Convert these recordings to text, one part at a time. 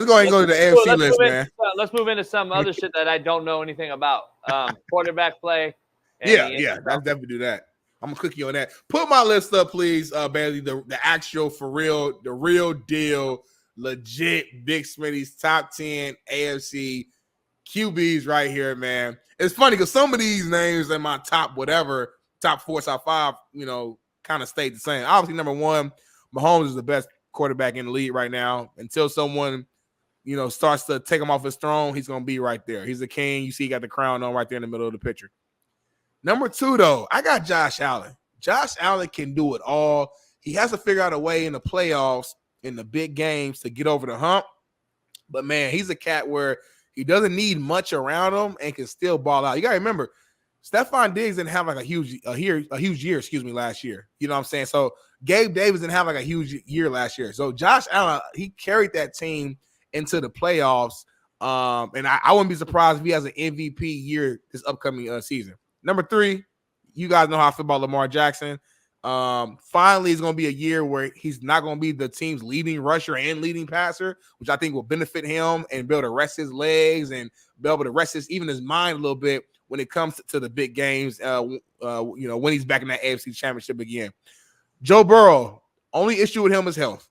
Let's go ahead and go to the AFC list, man. Let's move into some other shit that I don't know anything about. Quarterback play. Yeah, let's definitely do that. I'm gonna click you on that. Put my list up, please, Bailey. The actual, for real, the real deal, legit Big Smitty's top 10 AFC QBs right here, man. It's funny because some of these names in my top whatever, top 4, top 5, kind of stayed the same. Obviously, number 1, Mahomes is the best quarterback in the league right now. Until someone, starts to take him off his throne, he's gonna be right there. He's the king. You see, he got the crown on right there in the middle of the picture. Number 2, though, I got Josh Allen. Josh Allen can do it all. He has to figure out a way in the playoffs, in the big games, to get over the hump. But, man, he's a cat where he doesn't need much around him and can still ball out. You got to remember, Stephon Diggs didn't have like a huge year, last year. You know what I'm saying? So, Gabe Davis didn't have like a huge year last year. So, Josh Allen, he carried that team into the playoffs. And I wouldn't be surprised if he has an MVP year this upcoming season. Number 3, you guys know how I feel about Lamar Jackson. Finally, it's going to be a year where he's not going to be the team's leading rusher and leading passer, which I think will benefit him and be able to rest his legs and be able to rest even his mind a little bit when it comes to the big games, when he's back in that AFC Championship again. Joe Burrow, only issue with him is health.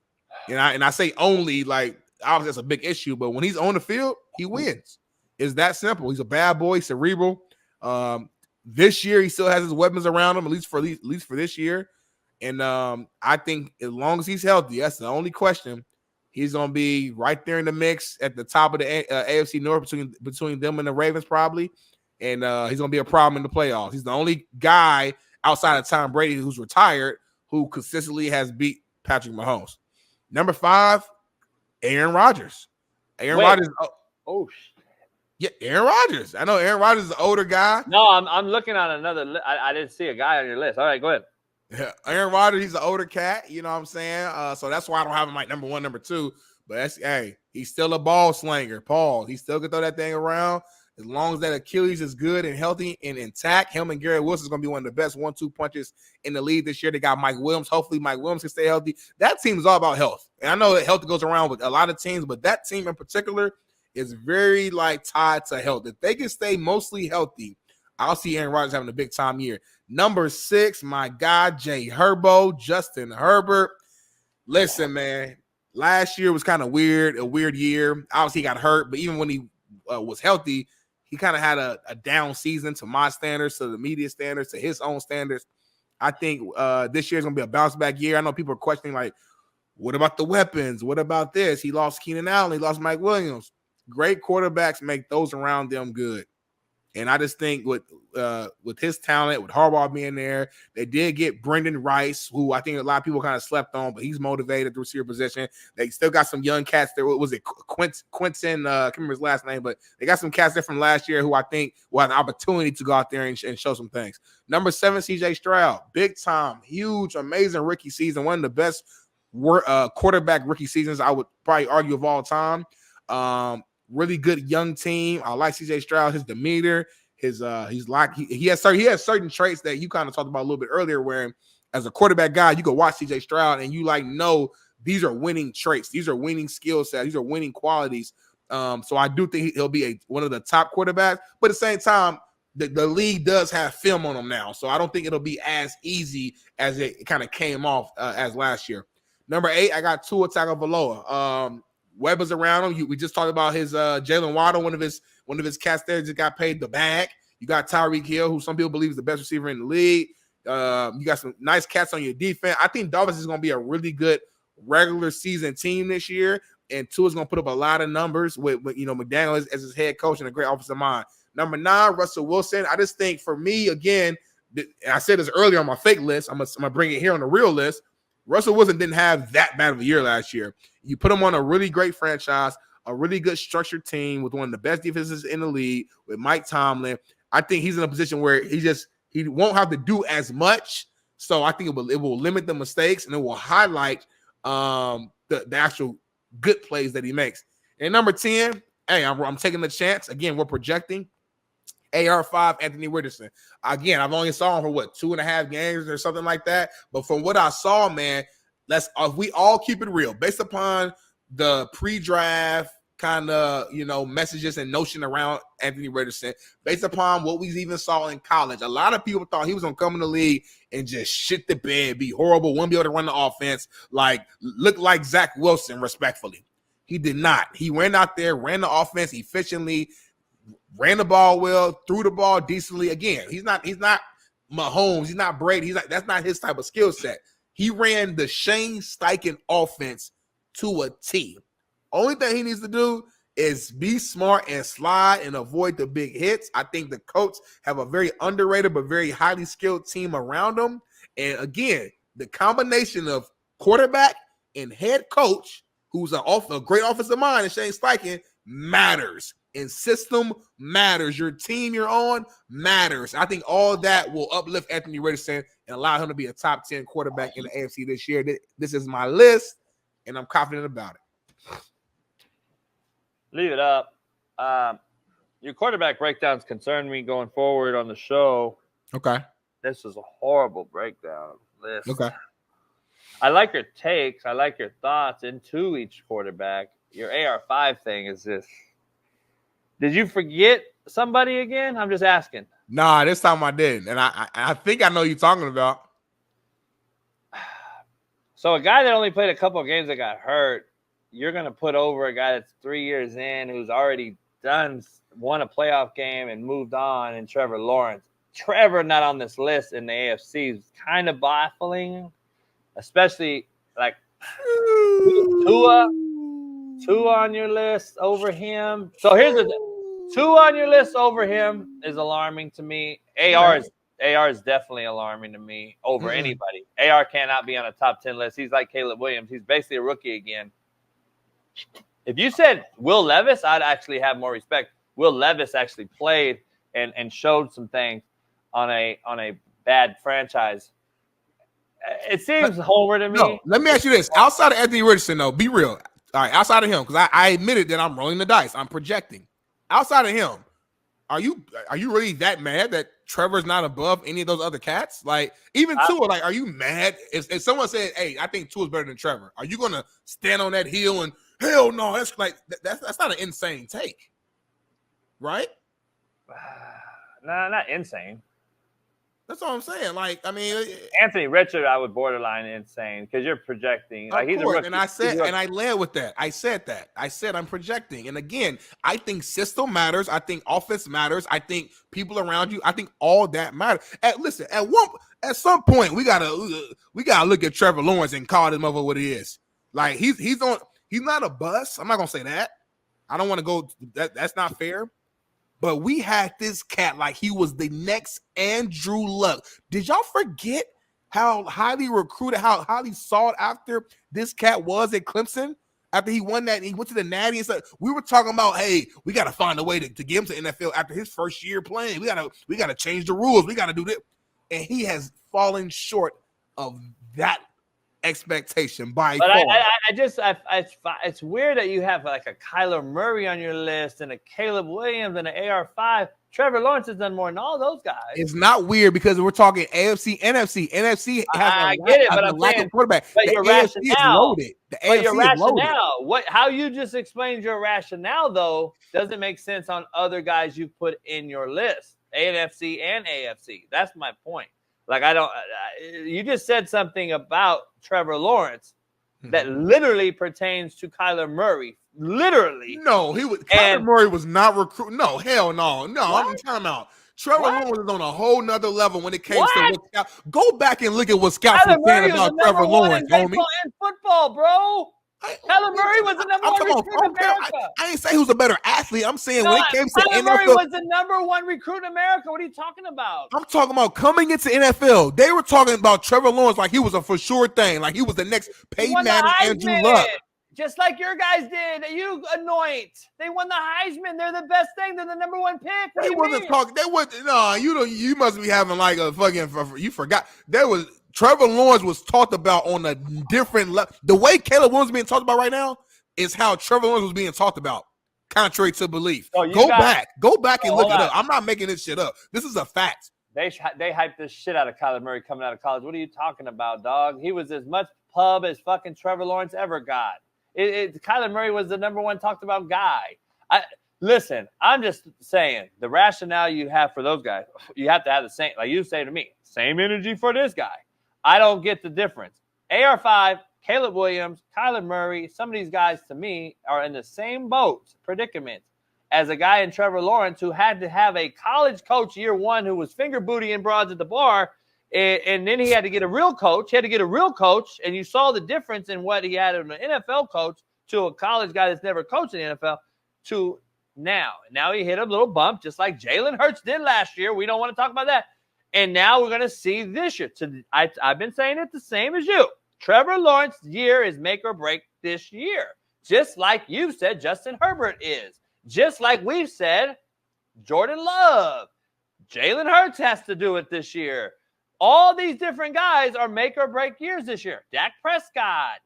And I say only, like, obviously that's a big issue, but when he's on the field, he wins. It's that simple. He's a bad boy, cerebral. This year, he still has his weapons around him, at least for this year. And I think as long as he's healthy, that's the only question. He's going to be right there in the mix at the top of the AFC North between them and the Ravens probably. And he's going to be a problem in the playoffs. He's the only guy outside of Tom Brady who's retired who consistently has beat Patrick Mahomes. Number 5, Aaron Rodgers. Rodgers. Oh, yeah, Aaron Rodgers. I know Aaron Rodgers is an older guy. No, I'm looking on another. I didn't see a guy on your list. All right, go ahead. Yeah, Aaron Rodgers, he's an older cat. You know what I'm saying? So that's why I don't have him like number 1, number 2. But he's still a ball slinger. Paul, he still can throw that thing around. As long as that Achilles is good and healthy and intact, him and Garrett Wilson is going to be one of the best 1-2 punches in the league this year. They got Mike Williams. Hopefully, Mike Williams can stay healthy. That team is all about health. And I know that health goes around with a lot of teams, but that team in particular is very tied to health. If they can stay mostly healthy, I'll see Aaron Rodgers having a big time year. Number 6, my guy, Justin Herbert. Listen, man, last year was kind of weird, a weird year. Obviously, he got hurt, but even when he was healthy, he kind of had a down season to my standards, to the media standards, to his own standards. I think this year is going to be a bounce back year. I know people are questioning, like, what about the weapons? What about this? He lost Keenan Allen. He lost Mike Williams. Great quarterbacks make those around them good. And I just think with his talent, with Harbaugh being there, they did get Brendan Rice, who I think a lot of people kind of slept on, but he's motivated the receiver position. They still got some young cats there. What was it? Quentin, I can't remember his last name, but they got some cats there from last year who I think will have an opportunity to go out there and show some things. Number 7, CJ Stroud. Big time, huge, amazing rookie season. One of the best quarterback rookie seasons I would probably argue of all time. Really good young team. I like CJ Stroud, his demeanor, he has certain traits that you kind of talked about a little bit earlier, where as a quarterback guy, you can watch CJ Stroud and you know these are winning traits, these are winning skill sets, these are winning qualities. So I do think he'll be one of the top quarterbacks, but at the same time, the league does have film on him now, so I don't think it'll be as easy as it kind of came off as last year. Number 8, I got Tua Tagovailoa. Weapons around him. We just talked about his Jalen Waddle, one of his cats there just got paid the bag. You got Tyreek Hill, who some people believe is the best receiver in the league. You got some nice cats on your defense. I think Dolphins is going to be a really good regular season team this year, and Tua's going to put up a lot of numbers with McDaniel as his head coach and a great offensive mind. Number 9, Russell Wilson. I just think for me, again, I said this earlier on my fake list. I'm gonna bring it here on the real list. Russell Wilson didn't have that bad of a year last year. You put him on a really great franchise, a really good structured team with one of the best defenses in the league with Mike Tomlin. I think he's in a position where he won't have to do as much. So I think it will limit the mistakes and it will highlight the actual good plays that he makes. And number 10, I'm taking the chance. Again, we're projecting. AR5, Anthony Richardson. Again, I've only saw him for 2.5 games or something like that. But from what I saw, man, we all keep it real. Based upon the pre-draft kind of, messages and notion around Anthony Richardson based upon what we even saw in college. A lot of people thought he was going to come in the league and just shit the bed, be horrible, wouldn't be able to run the offense, look like Zach Wilson, respectfully. He did not. He went out there, ran the offense efficiently, ran the ball well, threw the ball decently. Again, he's not Mahomes, he's not Brady. That's not his type of skill set. He ran the Shane Steichen offense to a T. Only thing he needs to do is be smart and slide and avoid the big hits. I think the Colts have a very underrated but very highly skilled team around them. And again, the combination of quarterback and head coach, who's a great offensive mind, and Shane Steichen, matters. And system matters. Your team you're on matters. I think all that will uplift Anthony Richardson and allow him to be a top 10 quarterback in the AFC this year. This is my list, and I'm confident about it. Leave it up. Your quarterback breakdowns concern me going forward on the show. Okay. This is a horrible breakdown list. Okay. I like your takes. I like your thoughts into each quarterback. Your AR5 thing is this. Did you forget somebody again? I'm just asking. Nah, this time I didn't. And I think I know you're talking about. So a guy that only played a couple of games that got hurt, you're going to put over a guy that's 3 years in who's already won a playoff game and moved on, and Trevor Lawrence. Trevor not on this list in the AFC is kind of baffling, especially like Tua on your list over him. So here's the thing. Tua on your list over him is alarming to me. AR is definitely alarming to me over anybody. AR cannot be on a top 10 list. He's like Caleb Williams. He's basically a rookie again. If you said Will Levis, I'd actually have more respect. Will Levis actually played and showed some things on a bad franchise. It seems homer to me. No, let me ask you this. Outside of Anthony Richardson, though, be real. All right, outside of him, because I admitted that I'm rolling the dice. I'm projecting. Outside of him, are you really that mad that Trevor's not above any of those other cats? Like, even Tua, are you mad? If someone said, hey, I think Tua's better than Trevor, are you going to stand on that hill and, hell no, that's not an insane take, right? No, not insane. That's all I'm saying. Anthony Richard, I would borderline insane because you're projecting. Like, he's a rookie. And I led with that. I said I'm projecting. And again, I think system matters. I think offense matters. I think people around you. I think all that matters. At some point, we gotta look at Trevor Lawrence and call him over what he is. Like, he's not a bust. I'm not gonna say that. I don't want to go. That's not fair. But we had this cat like he was the next Andrew Luck. Did y'all forget how highly recruited, how highly sought after this cat was at Clemson after he won that? And he went to the Natty and stuff. We were talking about, hey, we got to find a way to get him to NFL after his first year playing. We gotta change the rules. We got to do this. And he has fallen short of that expectation by far. It's weird that you have like a Kyler Murray on your list and a Caleb Williams and an AR5. Trevor Lawrence has done more than all those guys. It's not weird because we're talking AFC, NFC. NFC has a lack of quarterback. But your rationale, is loaded. How you just explained your rationale though doesn't make sense on other guys you put in your list, NFC and AFC. That's my point. Like, you just said something about Trevor Lawrence that literally pertains to Kyler Murray. Literally. No, Kyler Murray was not recruited. No, hell no. No, I'm talking about Trevor Lawrence is on a whole nother level when it came to what go back and look at what scouts were saying about Trevor Lawrence, homie. In football, bro. Kyler Murray was the number one recruit in America. I ain't say he was a better athlete. I'm saying when it came to Kyler Murray was the number one recruit in America. What are you talking about? I'm talking about coming into NFL. They were talking about Trevor Lawrence like he was a for sure thing, like he was the next Peyton Manning, Andrew Luck. Just like your guys did. You anoint. They won the Heisman. They're the best thing. They're the number one pick. What they wasn't talking. They wasn't. No, you must be having like a fucking. You forgot. There was. Trevor Lawrence was talked about on a different level. The way Caleb Williams is being talked about right now is how Trevor Lawrence was being talked about, contrary to belief. Go back and look it up. I'm not making this shit up. This is a fact. They hyped this shit out of Kyler Murray coming out of college. What are you talking about, dog? He was as much pub as fucking Trevor Lawrence ever got. Kyler Murray was the number one talked about guy. Listen, I'm just saying the rationale you have for those guys, you have to have the same, like you say to me, same energy for this guy. I don't get the difference. AR5, Caleb Williams, Kyler Murray, some of these guys to me are in the same boat, predicament, as a guy in Trevor Lawrence who had to have a college coach year one who was finger bootying broads at the bar, and then he had to get a real coach. He had to get a real coach, and you saw the difference in what he had in an NFL coach to a college guy that's never coached in the NFL to now. Now he hit a little bump just like Jalen Hurts did last year. We don't want to talk about that. And now we're going to see this year. I've been saying it the same as you. Trevor Lawrence's year is make or break this year. Just like you said Justin Herbert is. Just like we've said Jordan Love. Jalen Hurts has to do it this year. All these different guys are make or break years this year. Dak Prescott.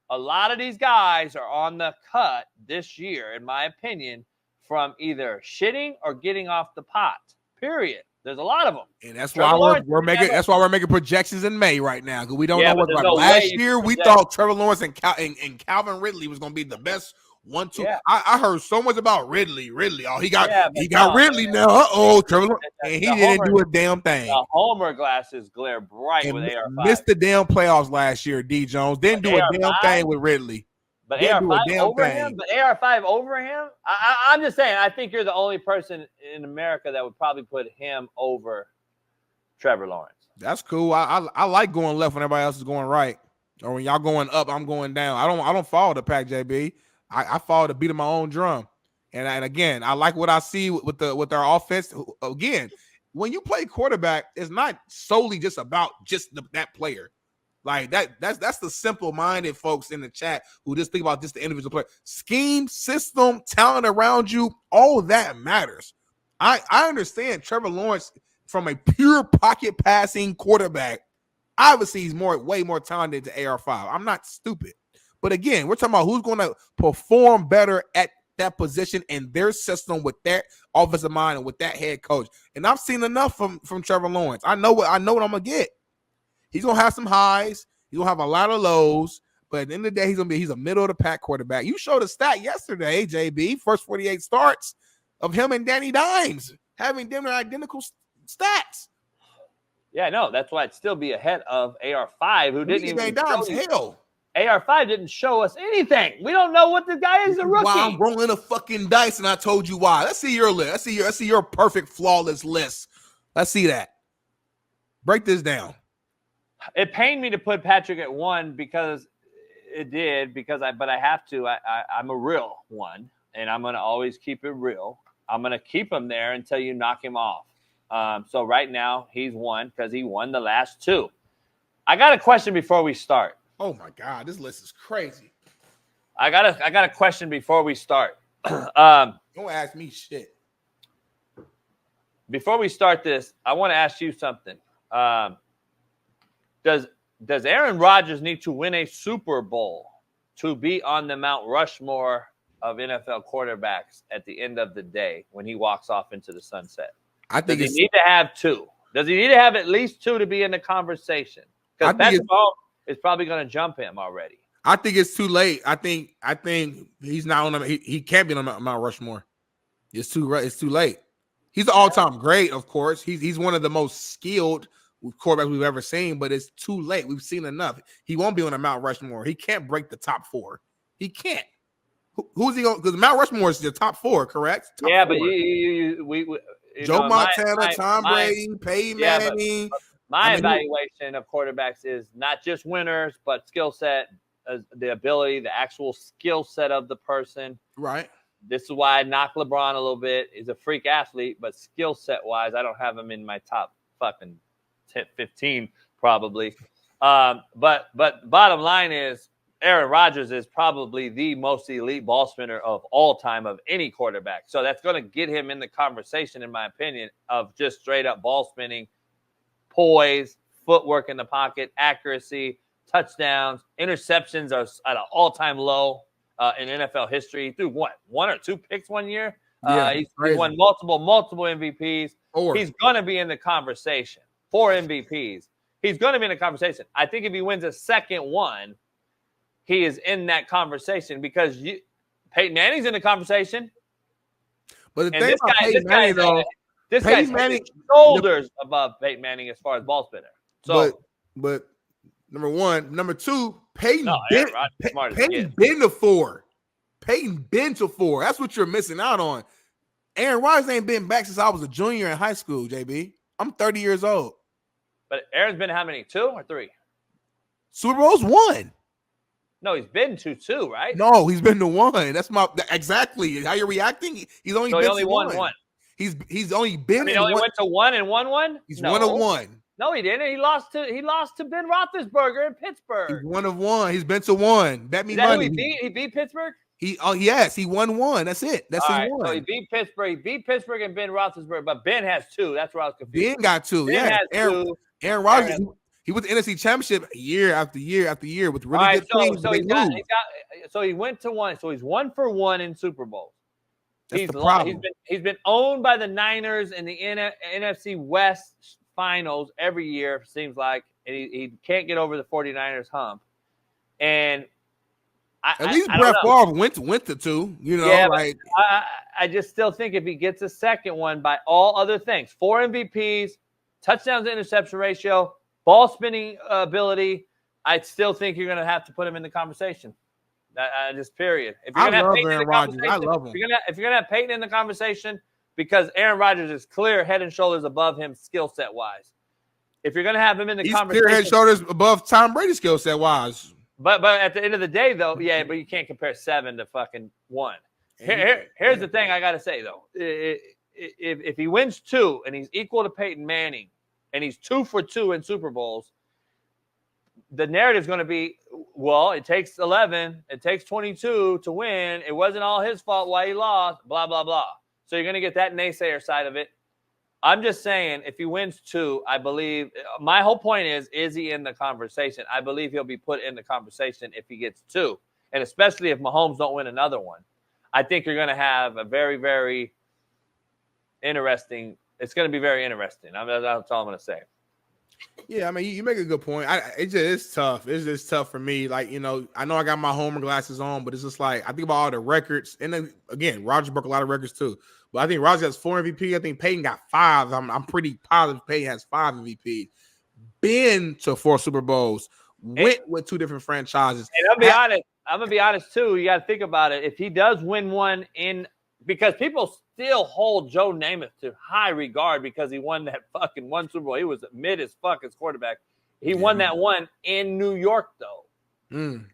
A lot of these guys are on the cut this year, in my opinion, from either shitting or getting off the pot. Period. There's a lot of them, and that's why we're making. That's why we're making projections in May right now because we don't know what. Like no last year, we thought Trevor Lawrence and Calvin Ridley was going to be the best 1-2. Yeah. I heard so much about Ridley. Oh, he got Ridley now. Trevor Lawrence, and he didn't do a damn thing. The Homer glasses glare bright with AR5. Missed the damn playoffs last year. D Jones didn't do a damn thing with Ridley. But AR5 over him? But AR5 over him? I'm just saying, I think you're the only person in America that would probably put him over Trevor Lawrence. That's cool. I like going left when everybody else is going right. Or when y'all going up, I'm going down. I don't follow the pack, JB. I follow the beat of my own drum. And again, I like what I see with our offense. Again, when you play quarterback, it's not solely just about that player. Like that's the simple-minded folks in the chat who just think about just the individual player. Scheme, system, talent around you, all of that matters. I understand Trevor Lawrence from a pure pocket passing quarterback. Obviously, he's way more talented than AR5. I'm not stupid. But again, we're talking about who's going to perform better at that position in their system with that offensive mind and with that head coach. And I've seen enough from Trevor Lawrence. I know what I'm gonna get. He's gonna have some highs. He's gonna have a lot of lows. But at the end of the day, he's a middle of the pack quarterback. You showed a stat yesterday, JB, first 48 starts of him and Danny Dimes having them identical stats. Yeah, no, that's why it'd still be ahead of AR5, who didn't even hell. AR5 didn't show us anything. We don't know what the guy is. A rookie. Why I'm rolling a fucking dice, and I told you why. Let's see your list. Let's see your perfect flawless list. Let's see that. Break this down. It pained me to put Patrick at 1 because but I have to. I'm a real one, and I'm gonna always keep it real. I'm gonna keep him there until you knock him off. So right now he's 1 because he won the last 2. I got a question before we start. Oh my God, this list is crazy. I got a question before we start. Don't ask me shit. Before we start this, I want to ask you something. Does Aaron Rodgers need to win a Super Bowl to be on the Mount Rushmore of NFL quarterbacks at the end of the day when he walks off into the sunset? I think Does he need to have 2? Does he need to have at least 2 to be in the conversation? Because Patrick Mahomes is probably going to jump him already. I think it's too late. I think he's not on. He can't be on Mount Rushmore. It's too late. He's an all-time great, of course. He's one of the most skilled quarterbacks we've ever seen, but it's too late. We've seen enough. He won't be on a Mount Rushmore. He can't break the top 4. He can't. Who's he going? Because Mount Rushmore is the top 4, correct? Top 4. But we Joe Montana, Tom Brady, Peyton Manning. My evaluation of quarterbacks is not just winners, but skill set, the ability, the actual skill set of the person. Right. This is why I knock LeBron a little bit. He's a freak athlete, but skill set wise, I don't have him in my top fucking 10, 15 probably. But bottom line is Aaron Rodgers is probably the most elite ball spinner of all time of any quarterback. So that's going to get him in the conversation, in my opinion, of just straight up ball spinning. Poise, footwork in the pocket, accuracy, touchdowns, interceptions are at an all-time low in NFL history. He threw 1 or 2 picks one year. He's won multiple MVPs. He's going to be in the conversation. 4 MVPs. He's going to be in the conversation. I think if he wins a second one, he is in that conversation because Peyton Manning's in the conversation. But the thing about Peyton Manning, though, this guy's shoulders above Peyton Manning as far as ball spinner. So, but number one, number two, Peyton been to 4. Peyton been to 4. That's what you're missing out on. Aaron Rodgers ain't been back since I was a junior in high school, JB. I'm 30 years old. But Aaron's been how many? 2 or 3? Super Bowls 1. No, he's been to 2, right? No, he's been to 1. That's exactly how you're reacting. He's only won 1. He's only been. He only went to 1 and won 1. He's 1 of 1. No, he didn't. He lost to Ben Roethlisberger in Pittsburgh. He's 1 of 1. He's been to 1. Bet me money. He beat Pittsburgh. Yes, he won 1. That's it. That's his 1. So he beat Pittsburgh. He beat Pittsburgh and Ben Roethlisberger, but Ben has 2. That's where I was confused. Ben got 2. Ben has 2. Aaron Rodgers. He was the NFC Championship year after year after year with really good teams. So he went to 1. So he's 1 for 1 in Super Bowls. That's the problem. He's been owned by the Niners in the NFC West finals every year, seems like. And he can't get over the 49ers hump. And at least Brett Favre went to 2. I just still think if he gets a second one by all other things, 4 MVPs, touchdowns to interception ratio, ball spinning ability, I still think you're going to have to put him in the conversation. Just period. If you're going to have Peyton in the conversation, I love him. If you're going to have Peyton in the conversation, because Aaron Rodgers is clear head and shoulders above him skill set wise. If you're going to have him in the conversation, clear head and shoulders above Tom Brady skill set wise. But at the end of the day, though, but you can't compare 7 to fucking 1. Here's the thing I got to say, though. If he wins 2 and he's equal to Peyton Manning and he's 2 for 2 in Super Bowls, the narrative is going to be, well, it takes 11, it takes 22 to win. It wasn't all his fault why he lost, blah, blah, blah. So you're going to get that naysayer side of it. I'm just saying, if he wins 2, I believe – my whole point is he in the conversation? I believe he'll be put in the conversation if he gets 2, and especially if Mahomes don't win another one. I think you're going to have a very, very interesting – it's going to be very interesting. That's all I'm going to say. Yeah, I mean, you make a good point. It's tough. It's just tough for me. Like, I know I got my homer glasses on, but it's just like I think about all the records. And then, again, Rodgers broke a lot of records too. But I think Rodgers has 4 MVP. I think Peyton got 5. I'm pretty positive Peyton has 5 MVP. Been to 4 Super Bowls. Went with 2 different franchises. And I'm going to be honest too. You got to think about it. If he does win one because people still hold Joe Namath to high regard because he won that fucking 1 Super Bowl. He was mid as fuck as quarterback. He won that one in New York, though.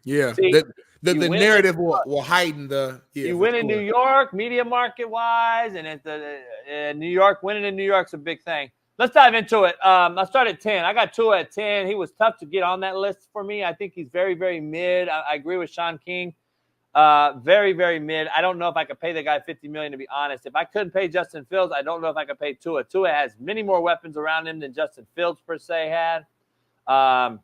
Yeah. See, the narrative will heighten the – You win in New York, media market-wise, and at New York, winning in New York's a big thing. Let's dive into it. I started at 10. I got Tua at 10. He was tough to get on that list for me. I think he's very, very mid. I agree with Shaun King. Very, very mid. I don't know if I could pay the guy $50 million, to be honest. If I couldn't pay Justin Fields, I don't know if I could pay Tua. Tua has many more weapons around him than Justin Fields per se had.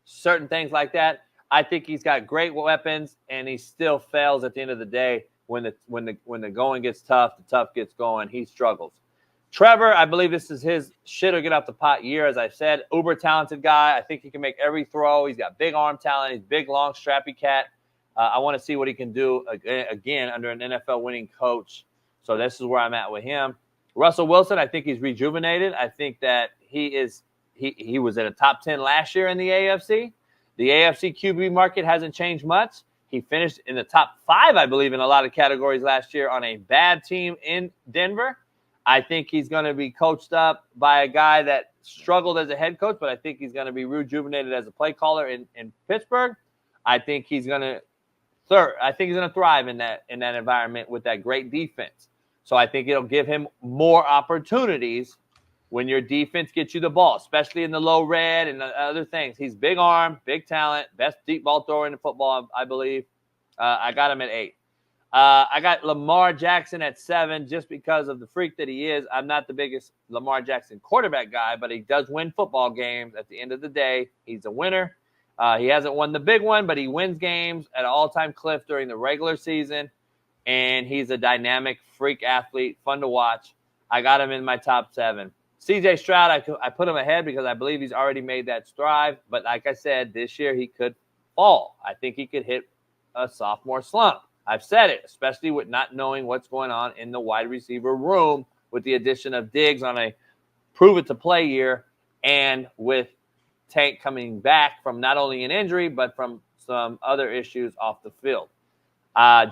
Certain things like that. I think he's got great weapons, and he still fails at the end of the day. When the going gets tough, the tough gets going. He struggles. Trevor, I believe this is his shit or get off the pot year, as I said. Uber talented guy. I think he can make every throw. He's got big arm talent. He's big, long, strappy cat. I want to see what he can do again under an NFL winning coach. So this is where I'm at with him. Russell Wilson, I think he's rejuvenated. I think that he was in a top 10 last year in the AFC. The AFC QB market hasn't changed much. He finished in the top 5, I believe, in a lot of categories last year on a bad team in Denver. I think he's going to be coached up by a guy that struggled as a head coach, but I think he's going to be rejuvenated as a play caller in Pittsburgh. I think he's going to thrive in that environment with that great defense. So I think it'll give him more opportunities when your defense gets you the ball, especially in the low red and other things. He's big arm, big talent, best deep ball thrower in the football, I believe. I got him at 8. I got Lamar Jackson at 7 just because of the freak that he is. I'm not the biggest Lamar Jackson quarterback guy, but he does win football games. At the end of the day, he's a winner. He hasn't won the big one, but he wins games at an all-time clip during the regular season, and he's a dynamic freak athlete, fun to watch. I got him in my top 7. C.J. Stroud, I put him ahead because I believe he's already made that strive. But like I said, this year he could fall. I think he could hit a sophomore slump. I've said it, especially with not knowing what's going on in the wide receiver room with the addition of Diggs on a prove-it-to-play year and with Tank coming back from not only an injury but from some other issues off the field.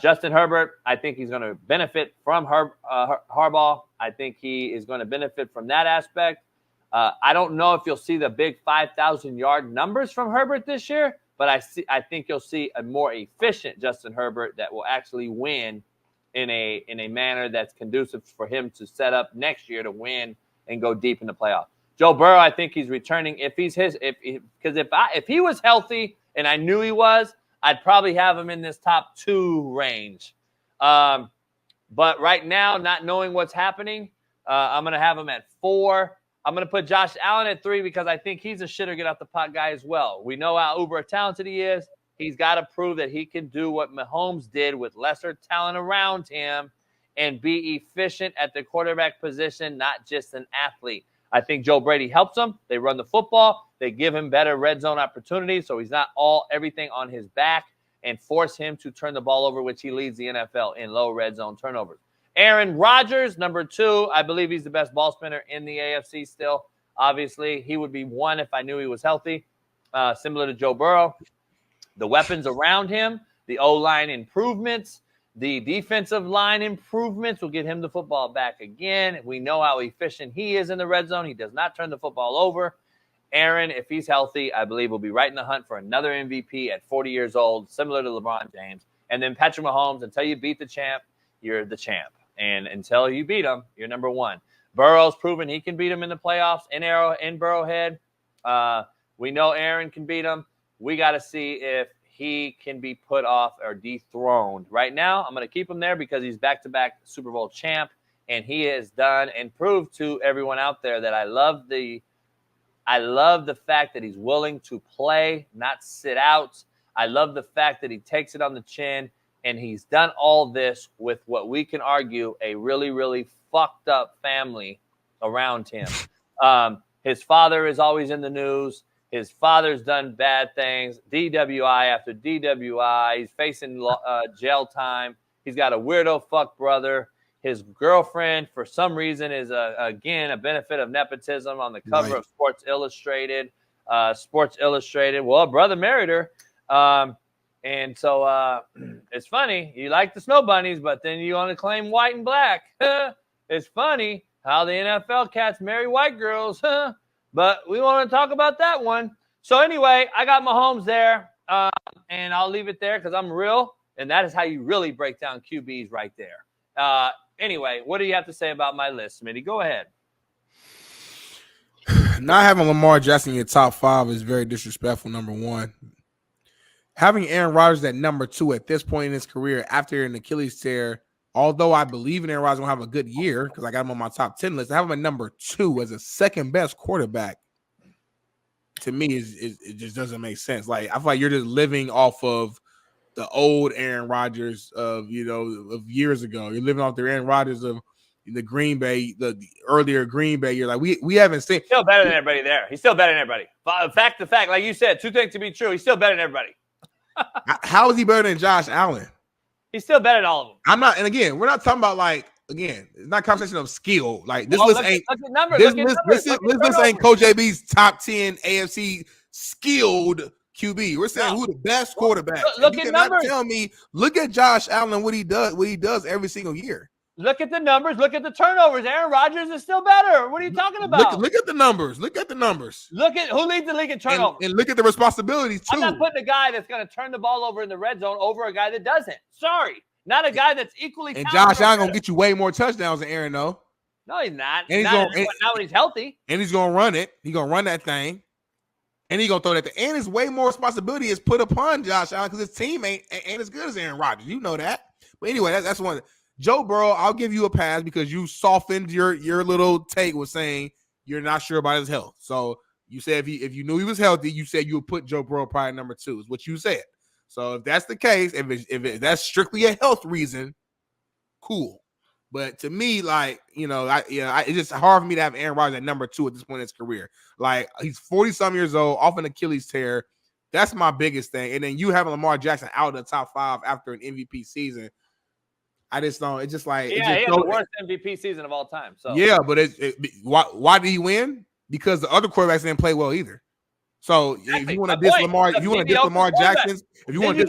Justin Herbert, I think he's going to benefit from Harbaugh. I think he is going to benefit from that aspect. I don't know if you'll see the big 5,000-yard numbers from Herbert this year, but I think you'll see a more efficient Justin Herbert that will actually win in a manner that's conducive for him to set up next year to win and go deep in the playoffs. Joe Burrow, I think he's returning. If he was healthy and I knew he was, I'd probably have him in this top 2 range. But right now, not knowing what's happening, I'm going to have him at 4. I'm going to put Josh Allen at 3 because I think he's a shitter get off the pot guy as well. We know how uber talented he is. He's got to prove that he can do what Mahomes did with lesser talent around him and be efficient at the quarterback position, not just an athlete. I think Joe Brady helps him. They run the football. They give him better red zone opportunities so he's not everything on his back and force him to turn the ball over, which he leads the NFL in low red zone turnovers. Aaron Rodgers, number 2. I believe he's the best ball spinner in the AFC still. Obviously, he would be 1 if I knew he was healthy, similar to Joe Burrow. The weapons around him, the O-line improvements, the defensive line improvements will get him the football back again. We know how efficient he is in the red zone. He does not turn the football over. Aaron, if he's healthy, I believe will be right in the hunt for another MVP at 40 years old, similar to LeBron James. And then Patrick Mahomes, until you beat the champ, you're the champ. And until you beat him, you're number 1. Burrow's proven he can beat him in the playoffs in Burrowhead. We know Aaron can beat him. We got to see if he can be put off or dethroned. Right now, I'm going to keep him there because he's back-to-back Super Bowl champ, and he has done and proved to everyone out there that I love the fact that he's willing to play, not sit out. I love the fact that he takes it on the chin, and he's done all this with what we can argue a really, really fucked up family around him. His father is always in the news. His father's done bad things, DWI after DWI. He's facing jail time. He's got a weirdo fuck brother. His girlfriend, for some reason, is, again, a benefit of nepotism on the cover of Sports Illustrated. Well, brother married her. And so it's funny. You like the snow bunnies, but then you want to claim white and black. It's funny how the NFL cats marry white girls. But we want to talk about that one. So anyway, I got Mahomes there, and I'll leave it there because I'm real, and that is how you really break down QBs right there. Anyway, what do you have to say about my list, Smitty? Go ahead. Not having Lamar Jackson in your top 5 is very disrespectful, number 1. Having Aaron Rodgers at number 2 at this point in his career after an Achilles tear, although I believe in Aaron Rodgers will have a good year because I got him on my top 10 list, I have him at number 2 as a second best quarterback. To me, it just doesn't make sense. Like, I feel like you're just living off of the old Aaron Rodgers of years ago. You're living off the Aaron Rodgers of the Green Bay, the earlier Green Bay. You're like, we haven't seen. Still better than everybody there. He's still better than everybody. Fact to fact, like you said, 2 things to be true. He's still better than everybody. How is he better than Josh Allen? He's still better than all of them. I'm not, and again, we're not talking about it's not a conversation of skill. Like this list ain't this list ain't Coach JB's top 10 AFC skilled QB. We're saying who the best quarterback. Look at numbers. Tell me, look at Josh Allen, what he does every single year. Look at the numbers. Look at the turnovers. Aaron Rodgers is still better. What are you talking about? Look at the numbers. Look at the numbers. Look at who leads the league in turnovers. And look at the responsibilities, too. I'm not putting a guy that's going to turn the ball over in the red zone over a guy that doesn't. Sorry. Not a guy that's equally talented. And Josh Allen going to get you way more touchdowns than Aaron, though. No, he's not. And not when he's healthy. And he's going to run it. He's going to run that thing. And he's going to throw that thing. And it's way more responsibility is put upon Josh Allen because his team ain't as good as Aaron Rodgers. You know that. But anyway, that's one. Joe Burrow, I'll give you a pass because you softened your little take with saying you're not sure about his health. So you said if you knew he was healthy, you said you would put Joe Burrow probably number 2 is what you said. So if that's the case, if that's strictly a health reason, cool. But to me, like, it's just hard for me to have Aaron Rodgers at number 2 at this point in his career. Like, he's 40-some years old, off an Achilles tear. That's my biggest thing. And then you having Lamar Jackson out of the top 5 after an MVP season. I just don't. It's just like he had the worst MVP season of all time. So yeah, but why did he win? Because the other quarterbacks didn't play well either. So if you want to diss Lamar, if you want to diss Lamar Jackson's, if you want to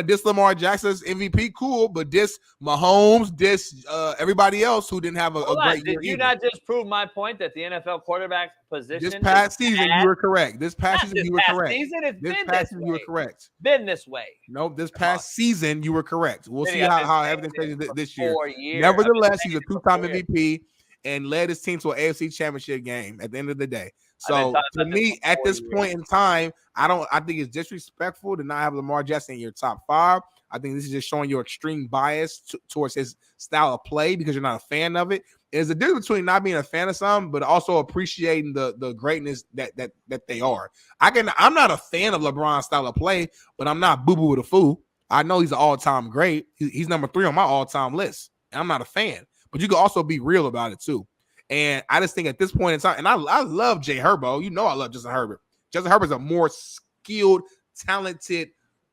diss Lamar Jackson's MVP, cool. But diss Mahomes, diss everybody else who didn't have a great year. Did you not just prove my point that the NFL quarterback position? This past season, you were correct. This past season, you were correct. You were correct. Been this way. Nope. This past season, you were correct. We'll see how everything stays this year. Nevertheless, he's a 2-time MVP and led his team to an AFC Championship game at the end of the day. So to me, at this point in time, I think it's disrespectful to not have Lamar Jackson in your top 5. I think this is just showing your extreme bias towards his style of play because you're not a fan of it. There's a difference between not being a fan of something, but also appreciating the greatness that they are. I'm not a fan of LeBron's style of play, but I'm not boo-boo with a fool. I know he's an all-time great. He's number 3 on my all-time list. And I'm not a fan, but you can also be real about it too. And I just think at this point in time, and I love Jay Herbo. You know I love Justin Herbert. Justin Herbert's a more skilled, talented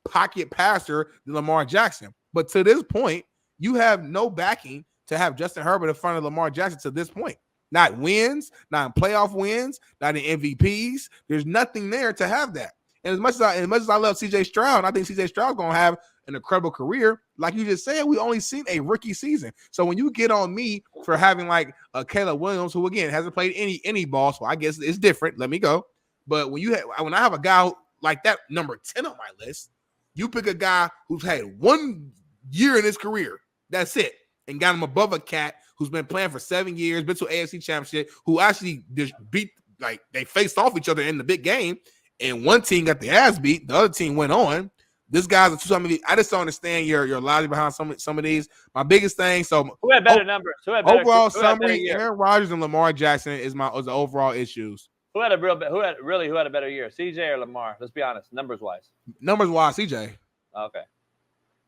pocket passer than Lamar Jackson. But to this point, you have no backing to have Justin Herbert in front of Lamar Jackson to this point. Not wins, not in playoff wins, not in MVPs. There's nothing there to have that. And as much as I love CJ Stroud, I think CJ Stroud's going to have an incredible career. Like you just said, we only seen a rookie season. So when you get on me for having like a Caleb Williams, who again hasn't played any ball, so I guess it's different. Let me go. But when I have a guy like that, number 10 on my list, you pick a guy who's had 1 year in his career. That's it. And got him above a cat who's been playing for 7 years, been to an AFC Championship, who actually just beat, like they faced off each other in the big game. And one team got the ass beat. The other team went on. This guy's a 2-time MVP. I just don't understand your logic behind some of these. My biggest thing. So who had better numbers? Overall summary: Aaron Rodgers and Lamar Jackson is the overall issues. Who had a better year? CJ or Lamar? Let's be honest, numbers wise, CJ. Okay.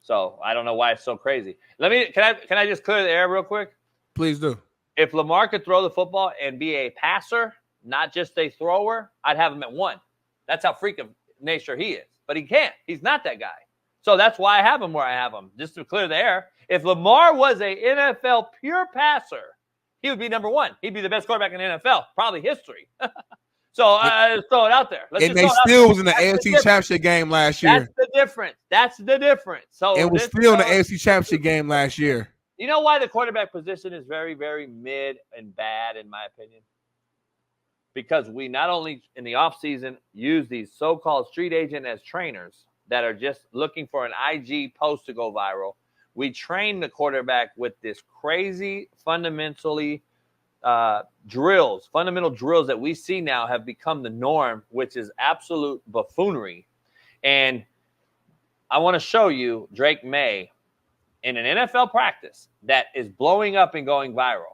So I don't know why it's so crazy. Can I just clear the air real quick? Please do. If Lamar could throw the football and be a passer, not just a thrower, I'd have him at 1. That's how freak of nature he is. But he can't. He's not that guy. So that's why I have him where I have him, just to clear the air. If Lamar was a NFL pure passer, he would be number 1. He'd be the best quarterback in the NFL, probably history. So let's throw it out there. And they still was in the AFC Championship game last year. That's the difference. So it was still in the AFC Championship game last year. You know why the quarterback position is very, very mid and bad, in my opinion? Because we not only in the offseason use these so-called street agents as trainers that are just looking for an IG post to go viral. We train the quarterback with this crazy fundamental drills that we see now have become the norm, which is absolute buffoonery. And I want to show you Drake May in an NFL practice that is blowing up and going viral.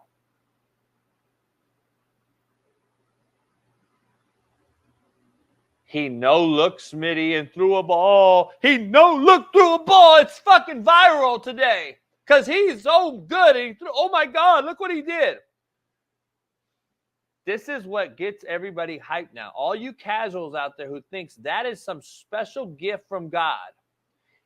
He no-look Smitty and threw a ball. He no-look threw a ball. It's fucking viral today because he's so good. And oh, my God, look what he did. This is what gets everybody hyped now. All you casuals out there who thinks that is some special gift from God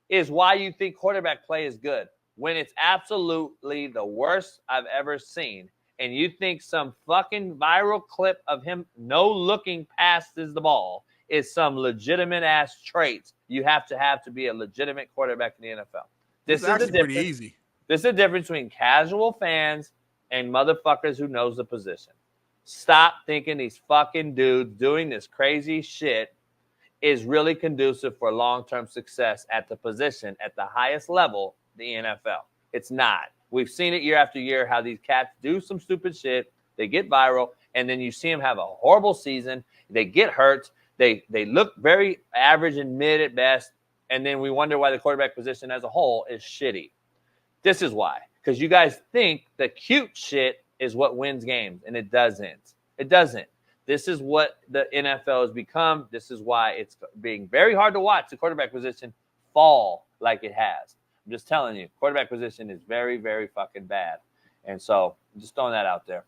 is why you think quarterback play is good when it's absolutely the worst I've ever seen. And you think some fucking viral clip of him no-looking passes the ball is some legitimate ass traits you have to be a legitimate quarterback in the NFL. This is actually pretty easy. This is the difference between casual fans and motherfuckers who knows the position. Stop thinking these fucking dudes doing this crazy shit is really conducive for long-term success at the position at the highest level, the NFL. It's not. We've seen it year after year how these cats do some stupid shit, they get viral, and then you see them have a horrible season, they get hurt, They look very average and mid at best, and then we wonder why the quarterback position as a whole is shitty. This is why. Because you guys think the cute shit is what wins games, and it doesn't. It doesn't. This is what the NFL has become. This is why it's being very hard to watch the quarterback position fall like it has. I'm just telling you, quarterback position is very, very fucking bad. And so I'm just throwing that out there.